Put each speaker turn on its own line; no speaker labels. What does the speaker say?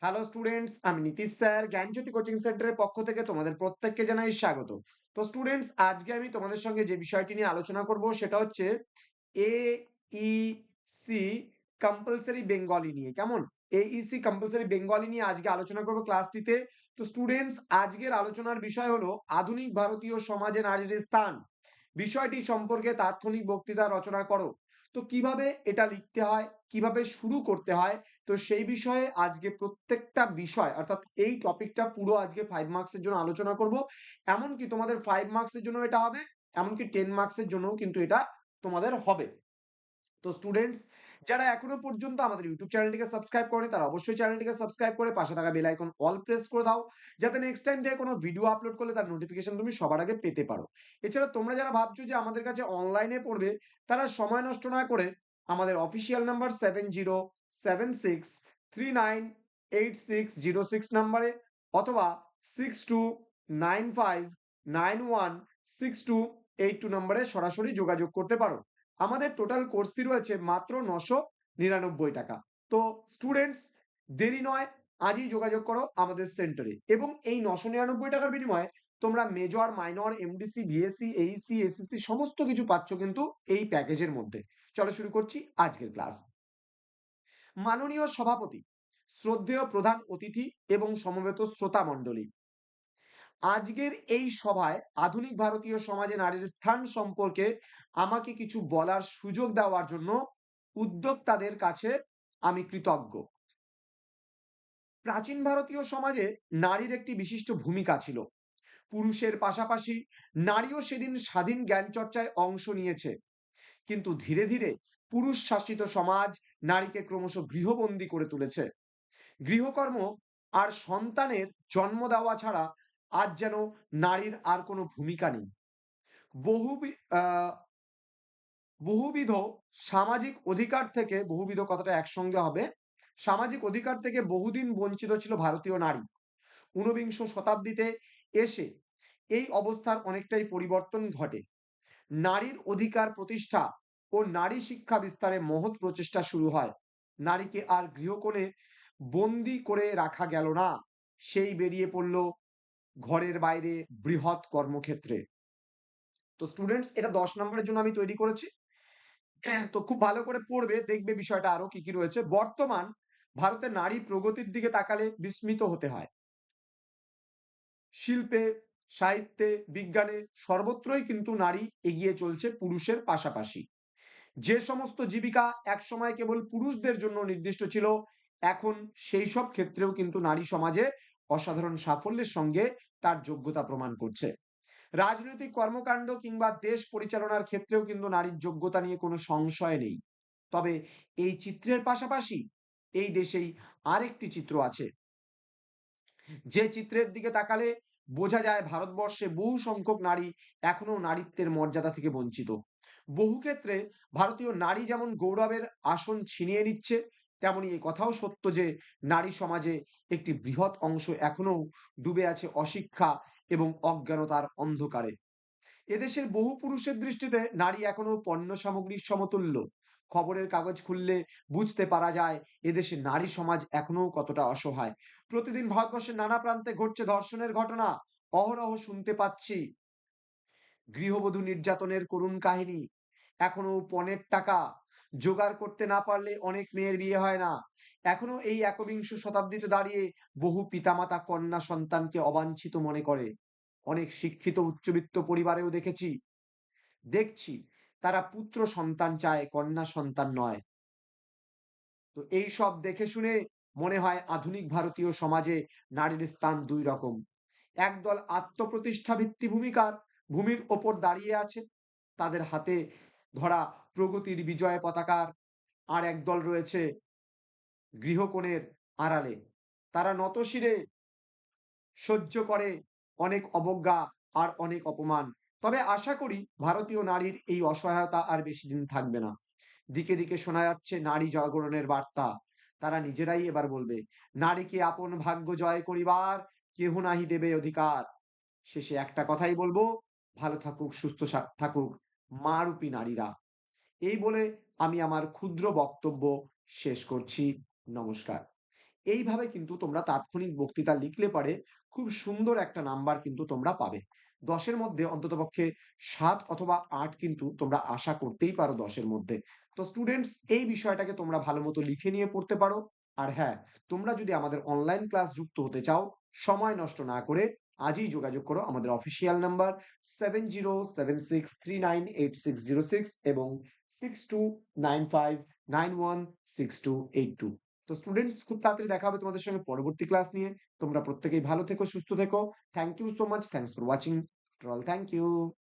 Hello students, আমি Nitish sir জ্ঞানজ্যোতি coaching সেন্টারের পক্ষ থেকে তোমাদের প্রত্যেককে জানাই স্বাগত। তো স্টুডেন্টস, আজকে আমি তোমাদের সঙ্গে যে বিষয়টি নিয়ে আলোচনা করব সেটা হচ্ছে এইসি কম্পালসারি বেঙ্গলি নিয়ে। কেমন? এইসি কম্পালসারি বেঙ্গলি নিয়ে আজকে আলোচনা করব ক্লাসটিতে। তো স্টুডেন্টস, আজকের আলোচনার বিষয় হলো আধুনিক ভারতীয় সমাজে নারীর স্থান। বিষয়টি সম্পর্কে তাৎক্ষণিক বক্তৃতা রচনা করো। তো কিভাবে এটা লিখতে হয়, কিভাবে শুরু করতে হয়, তো সেই বিষয়ে আজকে প্রত্যেকটা বিষয় অর্থাৎ এই টপিকটা পুরো আজকে 5 মার্কসের জন্য আলোচনা করব। এমনকি তোমাদের 5 মার্কসের জন্য এটা হবে, এমনকি 10 মার্কসের জন্যও কিন্তু এটা তোমাদের হবে। তো স্টুডেন্টস, যারা এখনো পর্যন্ত আমাদের ইউটিউব চ্যানেলটিকে সাবস্ক্রাইব করেনি তারা অবশ্যই চ্যানেলটিকে সাবস্ক্রাইব করে পাশে থাকা বেল আইকন অল প্রেস করে দাও, যাতে নেক্সট টাইম থেকে কোনো ভিডিও আপলোড করলে তার নোটিফিকেশন তুমি সবার আগে পেতে পারো। এছাড়া তোমরা যারা ভাবছো যে আমাদের কাছে অনলাইনে পড়বে, তারা সময় নষ্ট না করে আমাদের অফিসিয়াল নাম্বার 7076398606 নাম্বারে অথবা 6295916282 নাম্বারে সরাসরি যোগাযোগ করতে পারো। আমাদের টোটাল কোর্স ফি রয়েছে মাত্র 999 টাকা। তো স্টুডেন্টস, দেরি নয়, আজই যোগাযোগ করো আমাদের সেন্টারে এবং এই 999 টাকার বিনিময়ে তোমরা major, minor, MDC, BSc, Aisi, SSC সমস্ত কিছু পাচ্ছ কিন্তু এই প্যাকেজের মধ্যে। চলো শুরু করছি আজকের ক্লাস। মাননীয় সভাপতি, শ্রদ্ধেয় প্রধান অতিথি এবং সমবেত শ্রোতা মণ্ডলী, আজকের এই সভায় আধুনিক ভারতীয় সমাজে নারীর স্থান সম্পর্কে আমাকে কিছু বলার সুযোগ দেওয়ার জন্য উদ্যোক্তাদের কাছে আমি কৃতজ্ঞ। প্রাচীন ভারতীয় সমাজে নারীর একটি বিশিষ্ট ভূমিকা ছিল। পুরুষের পাশাপাশি নারীও সেদিন স্বাধীন জ্ঞান চর্চায় অংশ নিয়েছে। কিন্তু ধীরে ধীরে পুরুষ শাসিত সমাজ নারীকে ক্রমশ গৃহবন্দী করে তুলেছে। গৃহকর্ম আর সন্তানের জন্ম দেওয়া ছাড়া আজ যেন নারীর আর কোনো ভূমিকা নেই। বহুবি আহ বহুবিধ সামাজিক অধিকার থেকে, বহুবিধ কথাটা একসঙ্গে হবে, সামাজিক অধিকার থেকে বহুদিন বঞ্চিত ছিল ভারতীয় নারী। ঊনবিংশ শতাব্দীতে এসে এই অবস্থার অনেকটাই পরিবর্তন ঘটে। নারীর অধিকার প্রতিষ্ঠা ও নারী শিক্ষা বিস্তারে মহৎ প্রচেষ্টা শুরু হয়। নারীকে আর গৃহকোণে বন্দি করে রাখা গেল না, সেই বেরিয়ে পড়ল ঘরের বাইরে বৃহৎ কর্মক্ষেত্রে। তো স্টুডেন্টস, এটা 10 নম্বরের জন্য আমি তৈরি করেছি। তো খুব ভালো করে পড়বে, দেখবে বিষয়টা আরো কি কি রয়েছে। বর্তমান ভারতের নারী প্রগতির দিকে তাকালে বিস্মিত হতে হয়। শিল্পে, সাহিত্যে, বিজ্ঞানে সর্বত্রই কিন্তু নারী এগিয়ে চলছে পুরুষের পাশাপাশি। যে সমস্ত জীবিকা একসময় কেবল পুরুষদের জন্য নির্দিষ্ট ছিল, এখন সেই সব ক্ষেত্রেও কিন্তু নারী সমাজে অসাধারণ সাফল্যের সঙ্গে তার যোগ্যতা প্রমাণ করছে। রাজনৈতিক কর্মকাণ্ড কিংবা দেশ পরিচালনার ক্ষেত্রেও কিন্তু নারীর যোগ্যতা নিয়ে কোনো সংশয় নেই। তবে এই চিত্রের পাশাপাশি এই দেশেই আরেকটি চিত্র আছে, যে চিত্রের দিকে তাকালে বোঝা যায় ভারতবর্ষে বহু সংখ্যক নারী এখনো নারীত্বের মর্যাদা থেকে বঞ্চিত। বহু ক্ষেত্রে ভারতীয় নারী যেমন গৌরবের আসন ছিনিয়ে নিচ্ছে, তেমনি এই কথাও সত্য যে নারী সমাজে একটি বৃহৎ অংশ এখনো ডুবে আছে অশিক্ষা এবং অজ্ঞানতার অন্ধকারে। এদেশের বহু পুরুষের দৃষ্টিতে নারী এখনো পণ্য সামগ্রীর সমতুল্য। খবরের কাগজ খুললে বুঝতে পারা যায় এদেশে নারী সমাজ এখনো কতটা অসহায়। প্রতিদিন ভারতবর্ষের নানা প্রান্তে ঘটছে ধর্ষণের ঘটনা, অহরহ শুনতে পাচ্ছি গৃহবধূ নির্যাতনের করুণ কাহিনী। এখনো পণের টাকা জোগাড় করতে না পারলে অনেক মেয়ের বিয়ে হয় না। এখনো এই একবিংশ শতাব্দীতে দাঁড়িয়ে বহু পিতামাতা কন্যা সন্তানকে অবাঞ্ছিত মনে করে। অনেক শিক্ষিত উচ্চবিত্ত পরিবারেও দেখছি তারা পুত্র সন্তান চায়, কন্যা সন্তান নয়। তো এই সব দেখে শুনে মনে হয় আধুনিক ভারতীয় সমাজে নারীর স্থান দুই রকম। একদল আত্মপ্রতিষ্ঠা ভিত্তি ভূমির ওপর দাঁড়িয়ে আছে, তাদের হাতে ধরা প্রগতির বিজয় পতাকার, আর একদল রয়েছে গৃহকোণের আড়ালে। তারা নতশিরে সহ্য করে অনেক অবজ্ঞা আর অনেক অপমান। তবে আশা করি ভারতীয় নারীর এই অসহায়তা আর বেশি দিন থাকবে না। দিকে দিকে শোনা যাচ্ছে নারী জাগরণের বার্তা। তারা নিজেরাই এবার বলবে, নারীকে আপন ভাগ্য জয় করিবার কেহ নাহি দেবে অধিকার। শেষে একটা কথাই বলবো, ভালো থাকুক, সুস্থ থাকুক মা রূপী নারীরা। এই বলে আমি আমার ক্ষুদ্র বক্তব্য শেষ করছি। নমস্কার। এইভাবে কিন্তু তোমরা তাৎক্ষণিক বক্তৃতা লিখলে পারে খুব সুন্দর একটা নাম্বার কিন্তু তোমরা পাবে। ১০ এর মধ্যে অন্ততপক্ষে ৭ অথবা ৮ কিন্তু তোমরা আশা করতেই পারো ১০ এর মধ্যে। তো স্টুডেন্টস এই বিষয়টাকে তোমরা ভালোমতো লিখে নিয়ে পড়তে পারো। আর হ্যাঁ, তোমরা যদি আমাদের অনলাইন ক্লাস যুক্ত হতে চাও, সময় নষ্ট না করে আজই যোগাযোগ করো আমাদের অফিসিয়াল নাম্বার 7076398606 এবং 6295916282। তো স্টুডেন্টস খুব তাড়াতাড়ি দেখা হবে তোমাদের সঙ্গে পরবর্তী ক্লাস নিয়ে। তোমরা প্রত্যেকেই ভালো থেকো, সুস্থ থেকো। Thank you so much. Thanks for watching. After all thank you.